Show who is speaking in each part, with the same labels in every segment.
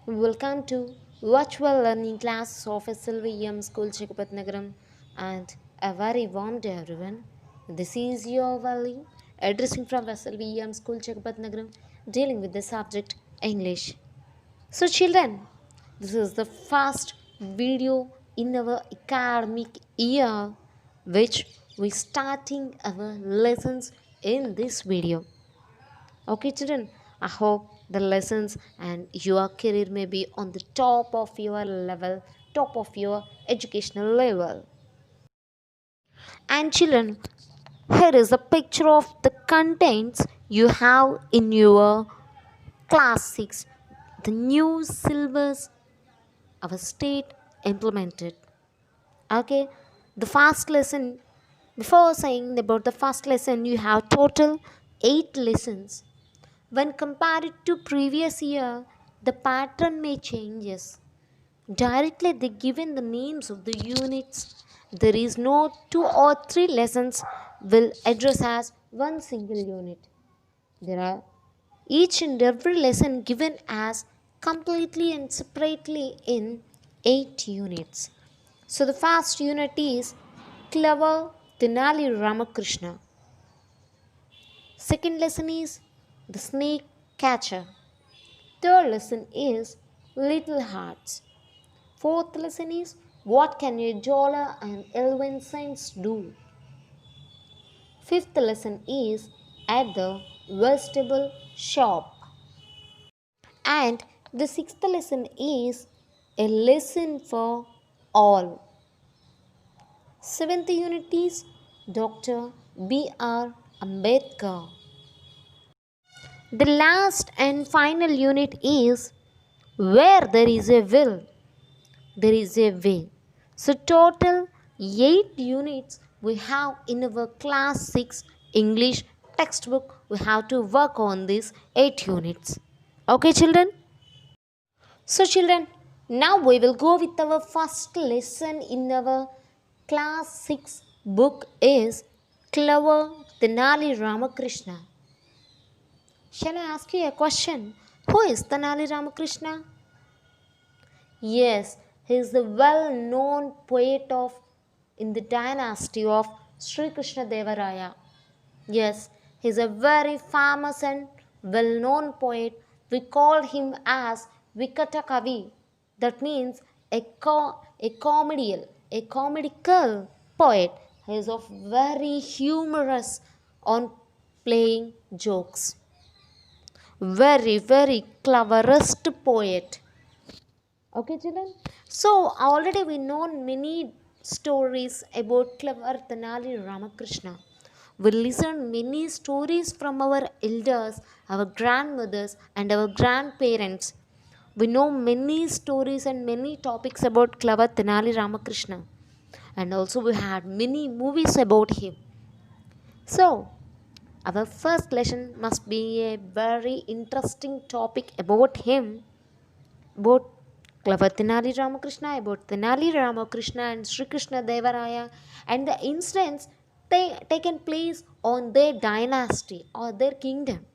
Speaker 1: Welcome to virtual learning classes of SLVM School Chikapatnagaram and a very warm day everyone. This is your Valley addressing from SLVM School Chikapatnagaram dealing with the subject English. So children, this is the first video in our academic year which we starting our lessons in this video. Okay, children, I hope the lessons and your career may be on the top of your level, top of your educational level. And children, here is a picture of the contents you have in your Class-6, the new syllabus our state implemented. Okay, the first lesson, before saying about the first lesson, you have total 8 lessons. When compared to previous year, the pattern may changes. Directly they given the names of the units. There is no 2 or 3 lessons will address as one single unit. There are each and every lesson given as completely and separately in 8 units. So the first unit is Clever Tenali RamaKrishna. Second lesson is The Snake Catcher. Third lesson is Little Hearts. Fourth lesson is What Can a Dollar and L-1 Cents Do? Fifth lesson is At the Vegetable Shop. And the sixth lesson is A Lesson for All. Seventh unit is Dr. B.R. Ambedkar. The last and final unit is Where there is a will, there is a way. So total 8 units we have in our class 6 English textbook. We have to work on these 8 units. Okay children? So children, now we will go with our first lesson in our class 6 book is Clever Tenali Ramakrishna. Shall I ask you a question? Who is Tenali Ramakrishna? Yes, he is the well-known poet of in the dynasty of Sri Krishna Devaraya. Yes, he is a very famous and well-known poet. We call him as Vikata Kavi. That means a comedical poet. He is of very humorous on playing jokes. Very cleverest poet. Okay, children. So already we know many stories about clever Tenali Ramakrishna. We listened many stories from our elders, our grandmothers, and our grandparents. We know many stories and many topics about clever Tenali Ramakrishna, and also we had many movies about him. So our first lesson must be a very interesting topic about him, about clever Tenali Ramakrishna, about Tenali Ramakrishna and Sri Krishna Devaraya, and the incidents taken place on their dynasty or their kingdom.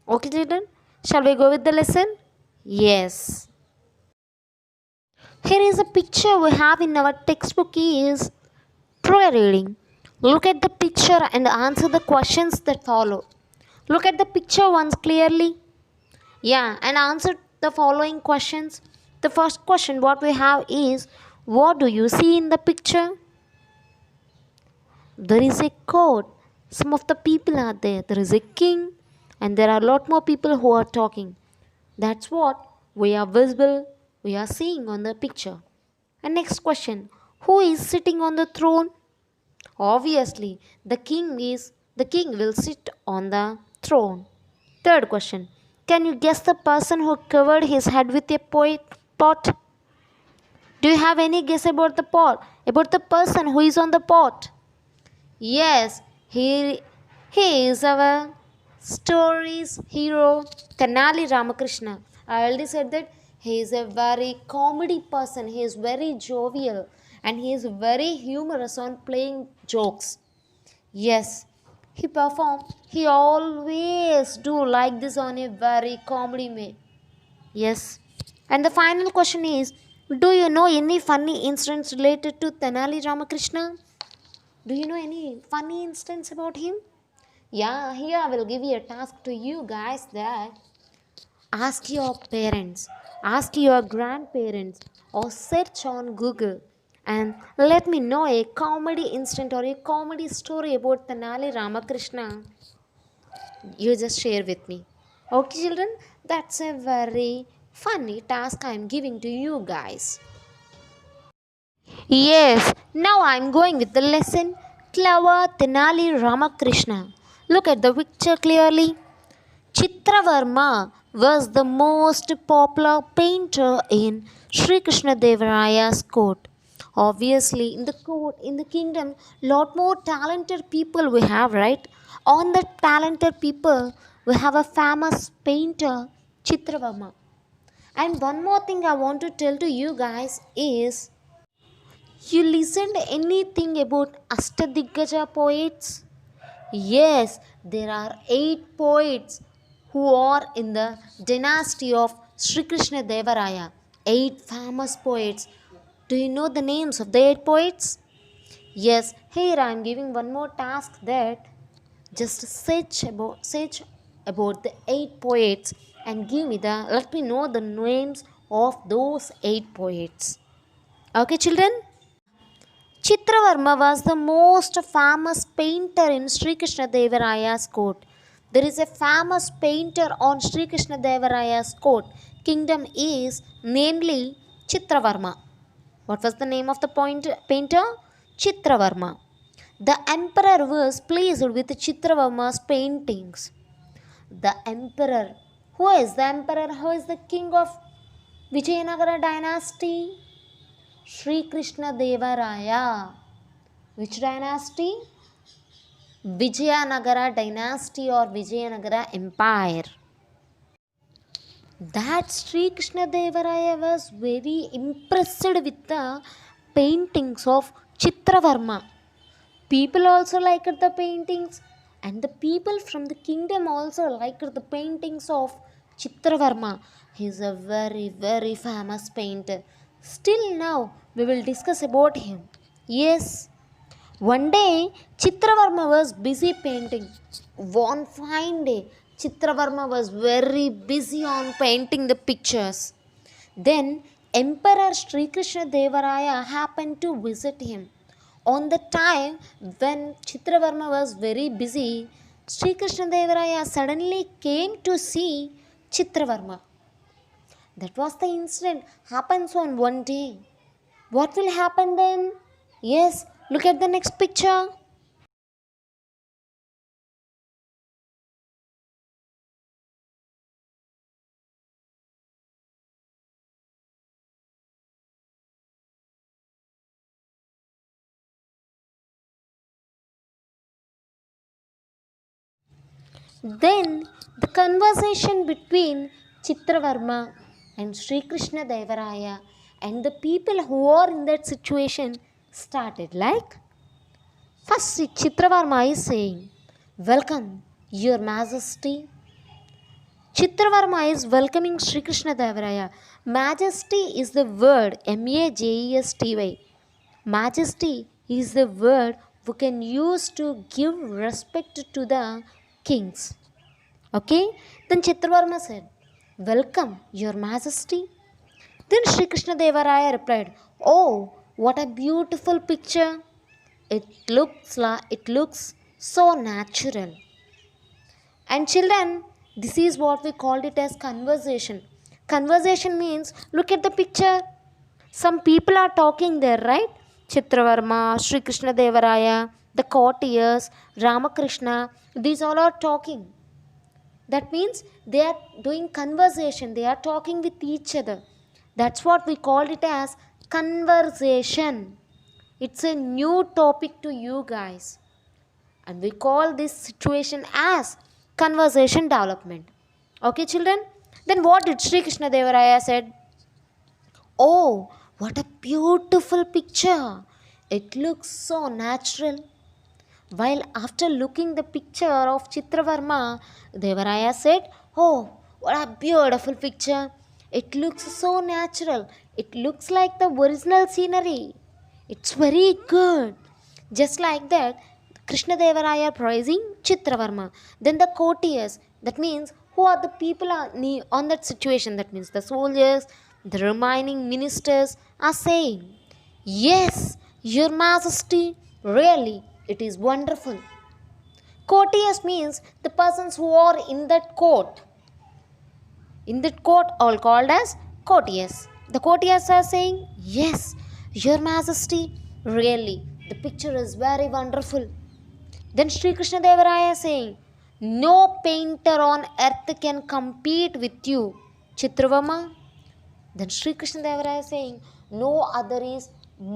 Speaker 1: Okay, children, shall we go with the lesson? Yes. Here is a picture we have in our textbook is try reading. Look at the picture and answer the questions that follow. Look at the picture once clearly. Yeah, and answer the following questions. The first question what we have is what do you see in the picture? There is a court. Some of the people are there. There is a king and there are a lot more people who are talking. That's what we are visible, we are seeing on the picture. And next question, who is sitting on the throne? Obviously, the king will sit on the throne. Third question, can you guess the person who covered his head with a pot? Do you have any guess about the pot? About the person who is on the pot? Yes, he is our story's hero, Tenali Ramakrishna. I already said that he is a very comedy person. He is very jovial and he is very humorous on playing jokes. Yes, he perform. He always do like this on a very comedy way. Yes. And the final question is, do you know any funny incidents related to Tenali Ramakrishna? Do you know any funny instance about him? Yeah, here I will give you a task to you guys that ask your parents, ask your grandparents, or search on Google and let me know a comedy incident or a comedy story about Tenali Ramakrishna. You just share with me. Okay, children, that's a very funny task I'm giving to you guys. Yes, now I'm going with the lesson. Clever Tenali Ramakrishna. Look at the picture clearly. Chitravarma was the most popular painter in Sri Krishna Devaraya's court. Obviously, in the court, in the kingdom, lot more talented people we have, right? On the talented people, we have a famous painter, Chitravarma. And one more thing I want to tell to you guys is, you listened anything about Ashtadiggaja poets? Yes, there are 8 poets who are in the dynasty of Sri Krishna Devaraya. 8 famous poets. Do you know the names of the 8 poets? Yes, here I am giving one more task that just search about the 8 poets and give me the let me know the names of those 8 poets. Okay, children? Chitravarma was the most famous painter in Sri Krishna Devaraya's court. There is a famous painter on Sri Krishna Devaraya's court. Kingdom is namely Chitravarma. What was the name of the painter? Chitravarma. The emperor was pleased with Chitravarma's paintings. The emperor. Who is the emperor? Who is the king of Vijayanagara dynasty? Sri Krishna Devaraya. Which dynasty? Vijayanagara dynasty or Vijayanagara empire. That Sri Krishna Devaraya was very impressed with the paintings of Chitravarma. People also liked the paintings, and the people from the kingdom also liked the paintings of Chitravarma. He is a very, very famous painter. Still now, we will discuss about him. Yes, one day, Chitravarma was busy painting. One fine day, Chitravarma was very busy on painting the pictures. Then, Emperor Sri Krishna Devaraya happened to visit him. On the time when Chitravarma was very busy, Sri Krishna Devaraya suddenly came to see Chitravarma. That was the incident happens on one day. What will happen then? Yes, look at the next picture. Then the conversation between Chitravarma and Sri Krishna Devaraya and the people who are in that situation started like, first Chitravarma is saying, "Welcome, Your Majesty." Chitravarma is welcoming Sri Krishna Devaraya. Majesty is the word Majesty. Majesty is the word we can use to give respect to the kings. Okay? Then Chitravarma said, "Welcome, Your Majesty." Then Sri Krishna Devaraya replied, "Oh, what a beautiful picture. It looks so natural." And children, this is what we called it as conversation. Conversation means look at the picture. Some people are talking there, right? Chitravarma, Sri Krishna Devaraya, the courtiers, Ramakrishna, these all are talking. That means they are doing conversation, they are talking with each other. That's what we called it as conversation. It's a new topic to you guys. And we call this situation as conversation development. Okay, children? Then what did Sri Krishna Devaraya said? Oh, what a beautiful picture. It looks so natural. While after looking the picture of Chitravarma, Devaraya said, "Oh, what a beautiful picture. It looks so natural. It looks like the original scenery. It's very good. Just like that, Krishna Devaraya praising Chitravarma. Then the courtiers, that means who are the people on that situation? That means the soldiers, the remaining ministers are saying, "Yes, Your Majesty, really, it is wonderful." Courtiers means the persons who are in that court. In that court, all called as courtiers. The courtiers are saying, "Yes, Your Majesty, really, the picture is very wonderful." Then Sri Krishna Devaraya is saying, "No painter on earth can compete with you, Chitravarma." Then Sri Krishna Devaraya is saying, "No other is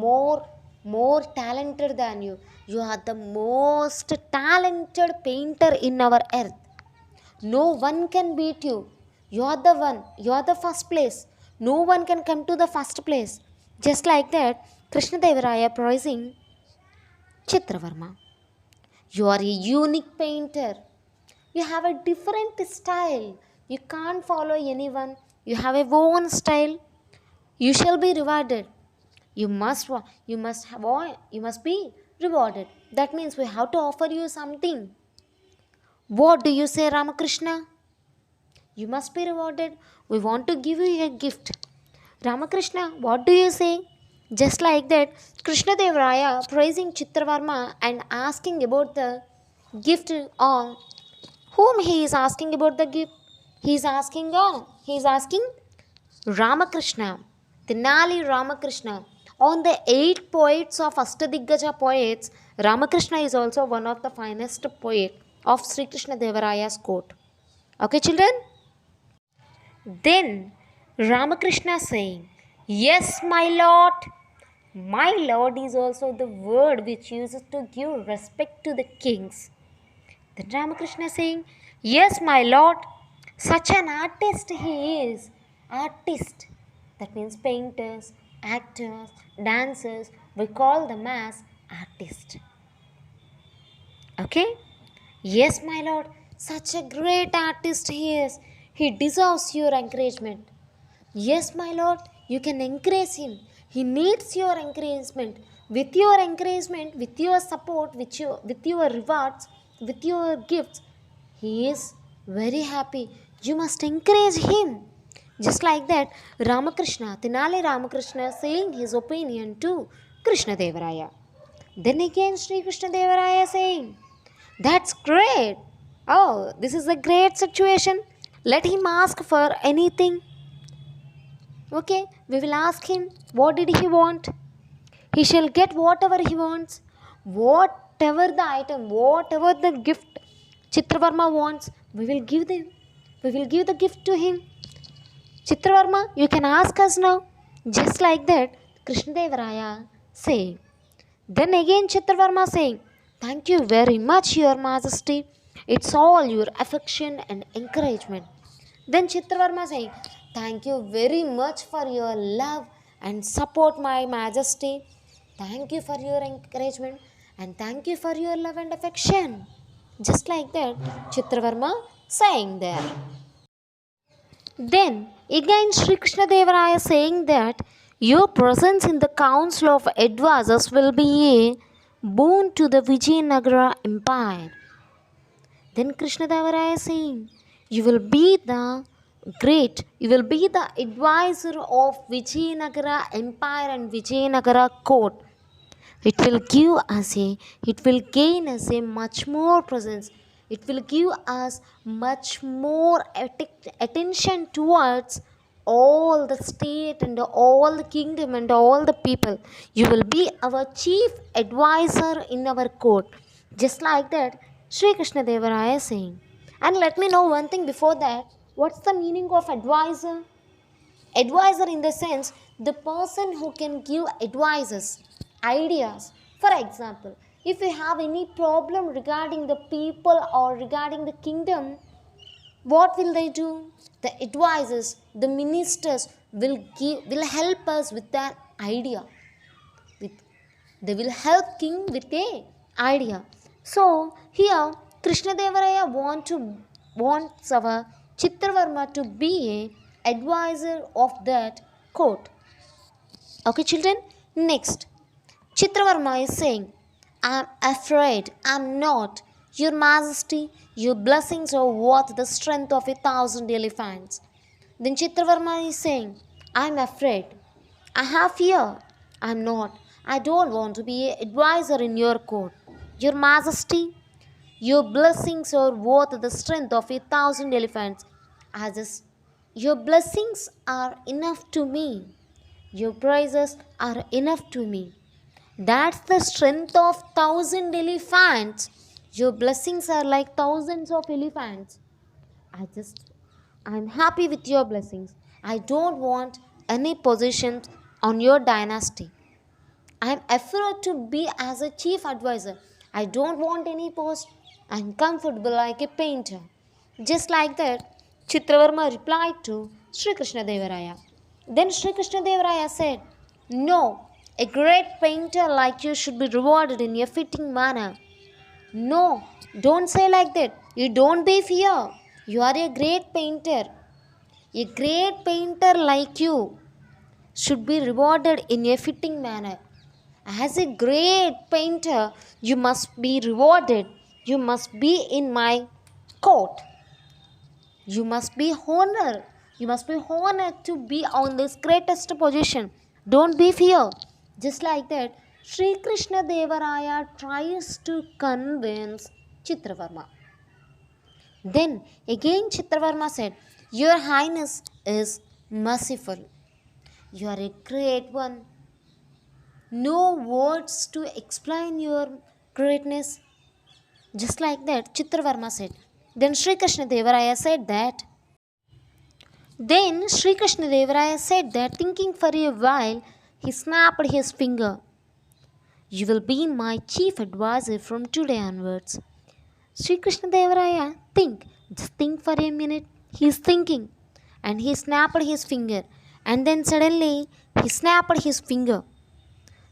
Speaker 1: more talented than you. You are the most talented painter in our earth. No one can beat you. You are the one. You are the first place. No one can come to the first place." Just like that, Krishna Devaraya praising Chitravarma. "You are a unique painter. You have a different style. You can't follow anyone. You have a own style. You shall be rewarded. You must be rewarded." That means we have to offer you something. What do you say, Ramakrishna? You must be rewarded. We want to give you a gift. Ramakrishna, what do you say? Just like that, Krishna Devaraya praising Chitravarma and asking about the gift on whom he is asking about the gift. He is asking Ramakrishna, Tenali Ramakrishna. On the 8 poets of Ashtadiggaja poets, Ramakrishna is also one of the finest poet of Sri Krishna Devaraya's court. Okay, children? Then Ramakrishna saying, "Yes, my lord." My lord is also the word which uses to give respect to the kings. Then Ramakrishna saying, "Yes, my lord." Such an artist he is. Artist. That means painters, actors, dancers. We call them as artist. Okay? "Yes, my lord. Such a great artist he is. He deserves your encouragement." "Yes, my lord, you can encourage him. He needs your encouragement. With your encouragement, with your support, with your rewards, with your gifts, he is very happy. You must encourage him." Just like that, Ramakrishna, Tenali Ramakrishna saying his opinion to Krishna Devaraya. Then again Sri Krishna Devaraya saying, "That's great. Oh, this is a great situation. Let him ask for anything." Okay, we will ask him what did he want. He shall get whatever he wants. Whatever the item, whatever the gift Chitravarma wants, we will give them. We will give the gift to him. "Chitravarma, you can ask us now." Just like that, Krishnadevaraya saying. Then again Chitravarma saying, "Thank you very much, Your Majesty. It's all your affection and encouragement." Then Chitravarma saying, "Thank you very much for your love and support, my Majesty. Thank you for your encouragement and thank you for your love and affection." Just like that, Chitravarma saying there. Then again Sri Krishna Devaraya saying that your presence in the council of advisors will be a boon to the Vijayanagara empire. Then Krishna Devaraya saying, you will be the advisor of Vijayanagara empire and Vijayanagara court. It will gain us a much more presence. It will give us much more attention towards all the state and all the kingdom and all the people. You will be our chief advisor in our court. Just like that, Sri Krishna Devaraya is saying. And let me know one thing before that. What's the meaning of advisor? Advisor in the sense, the person who can give advices, ideas. For example, if you have any problem regarding the people or regarding the kingdom, what will they do? The advisors, the ministers will help us with that idea. They will help king with a idea. So here Krishna Devaraya wants our Chitravarma to be a advisor of that court. Okay, children. Next, Chitravarma is saying, I'm afraid, I'm not. Your Majesty, your blessings are worth the strength of 1,000 elephants. Then Chitravarma is saying, I'm afraid. I have fear. I'm not. I don't want to be an advisor in your court. Your Majesty, your blessings are worth the strength of 1,000 elephants. I just, your blessings are enough to me. Your praises are enough to me. That's the strength of 1,000 elephants. Your blessings are like thousands of elephants. I'm happy with your blessings. I don't want any positions on your dynasty. I'm afraid to be as a chief advisor. I don't want any post. I'm comfortable like a painter. Just like that, Chitravarma replied to Sri Krishna Devaraya. Then Sri Krishna Devaraya said, no, a great painter like you should be rewarded in a fitting manner. No, don't say like that. You don't be fear. You are a great painter. A great painter like you should be rewarded in a fitting manner. As a great painter, you must be rewarded. You must be in my court. You must be honored. You must be honored to be on this greatest position. Don't be fear. Just like that, Sri Krishna Devaraya tries to convince Chitravarma. Then again Chitravarma said, your Highness is merciful. You are a great one. No words to explain your greatness. Just like that, Chitravarma said. Then Sri Krishna Devaraya said that. Then Sri Krishna Devaraya said that, thinking for a while, he snapped his finger. You will be my chief advisor from today onwards. Sri Krishna Devaraya, just think for a minute. He is thinking. And he snapped his finger. And then suddenly, he snapped his finger.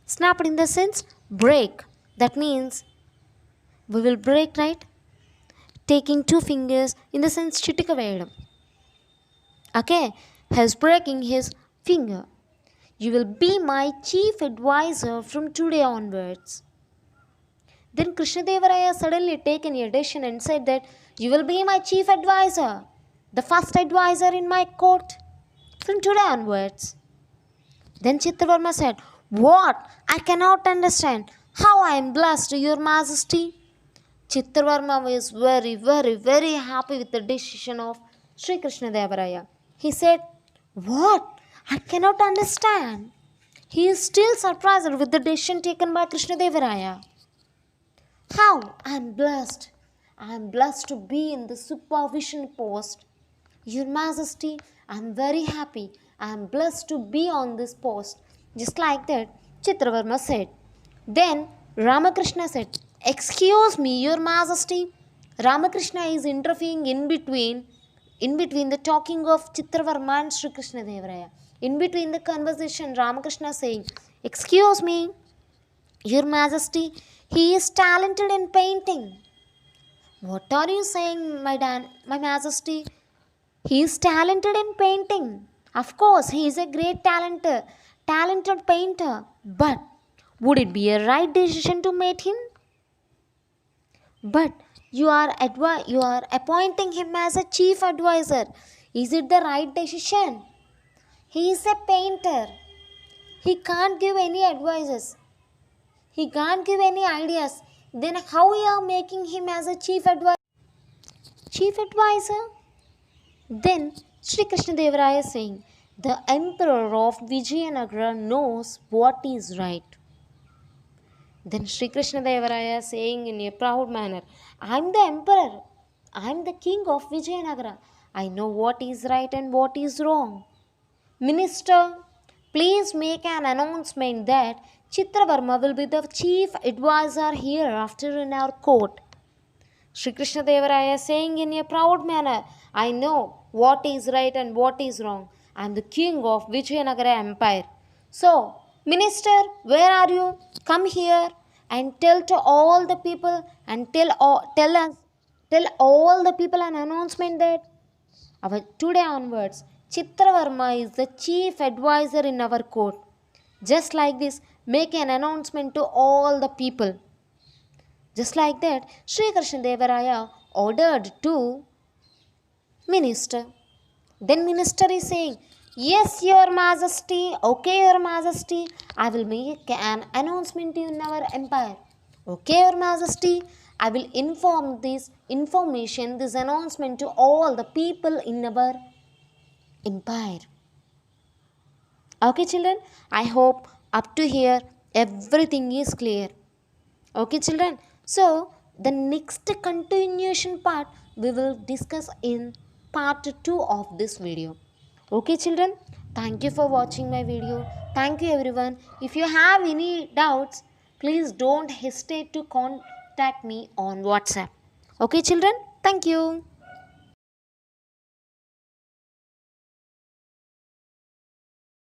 Speaker 1: Snapped in the sense, break. That means, we will break, right? Taking two fingers in the sense, chitika veyadam. Okay, he's breaking his finger. You will be my chief advisor from today onwards. Then Krishnadevaraya suddenly taken a decision and said that you will be my chief advisor, the first advisor in my court from today onwards. Then Chitravarma said, what? I cannot understand. How I am blessed, your majesty. Chitravarma was very, very, very happy with the decision of Sri Krishnadevaraya. He said, what? I cannot understand. He is still surprised with the decision taken by Krishnadevaraya. How? I am blessed. I am blessed to be in the supervision post. Your Majesty, I am very happy. I am blessed to be on this post. Just like that, Chitravarma said. Then RamaKrishna said, excuse me, Your Majesty. RamaKrishna is interfering in between the talking of Chitravarma and Sri Krishna Devaraya. In between the conversation, Ramakrishna saying, excuse me, Your Majesty, he is talented in painting. What are you saying, my Majesty? He is talented in painting. Of course, he is a great talented painter. But would it be a right decision to make him? But you are appointing him as a chief advisor. Is it the right decision? He is a painter. He can't give any advices. He can't give any ideas. Then how you are making him as a chief advisor? Chief advisor? Then Sri Krishna Devaraya is saying, the emperor of Vijayanagara knows what is right. Then Sri Krishna Devaraya saying in a proud manner, I am the emperor. I am the king of Vijayanagara. I know what is right and what is wrong. Minister, please make an announcement that Chitravarma will be the chief advisor hereafter in our court. Sri Krishna Devaraya saying in a proud manner, I know what is right and what is wrong. I am the king of Vijayanagara Empire. So, minister, where are you? Come here and tell to all the people and tell all the people an announcement that today onwards Chitravarma is the chief advisor in our court. Just like this, make an announcement to all the people. Just like that, Sri Krishnadevaraya ordered to minister. Then minister is saying, "Yes, your majesty, okay, your majesty, I will make an announcement in our empire. Okay, your majesty, I will inform this information, this announcement to all the people in our empire." Okay, children, I hope up to here everything is clear. Okay, children, so the next continuation part we will discuss in part 2 of this video. Okay, children, thank you for watching my video. Thank you, everyone. If you have any doubts, please don't hesitate to contact me on WhatsApp. Okay, children, thank you.